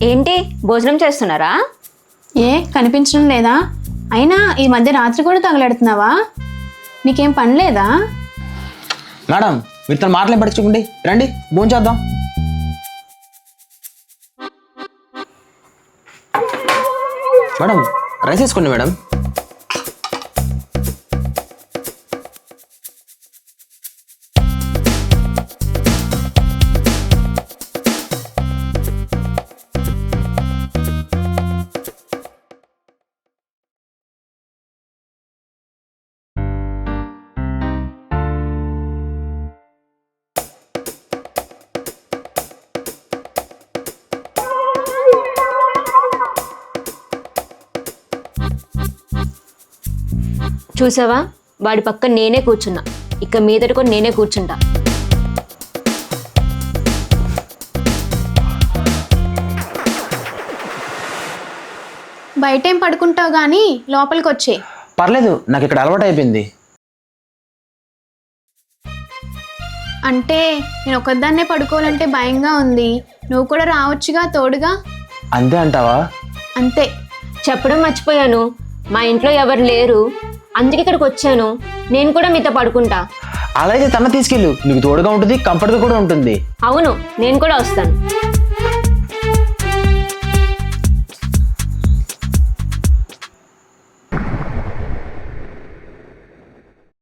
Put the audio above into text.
ఏంటి భోజనం చేస్తున్నారా? ఏ కనిపించడం లేదా? అయినా ఈ మధ్య రాత్రి కూడా తగలెడుతున్నావా? నీకేం పని లేదా? మేడం మీరు తన మాటలు పట్టించుకోండి, రండి భోంచేద్దాం. మేడం రైస్ వేసుకోండి మేడం. చూసావా, వాడి పక్కన నేనే కూర్చున్నా. ఇక మీదట కూడా నేనే కూర్చుంటా. బయటేం పడుకుంటావు గానీ లోపలికి వచ్చే. పర్లేదు, నాకు ఇక్కడ అలవాటు అయిపోయింది. అంటే నేను ఒక్కదాన్నే పడుకోవాలంటే భయంగా ఉంది. నువ్వు కూడా రావచ్చుగా తోడుగా. అంతే అంటావా? అంతే. చెప్పడం మర్చిపోయాను, మా ఇంట్లో ఎవరు లేరు, అందుకే ఇక్కడికి వచ్చాను. నేను కూడా మీతో పడుకుంటా. అలా అయితే తన తీసుకెళ్ళు, నీకు తోడుగా ఉంటుంది, కంఫర్ట్గా కూడా ఉంటుంది. అవును, నేను కూడా వస్తాను.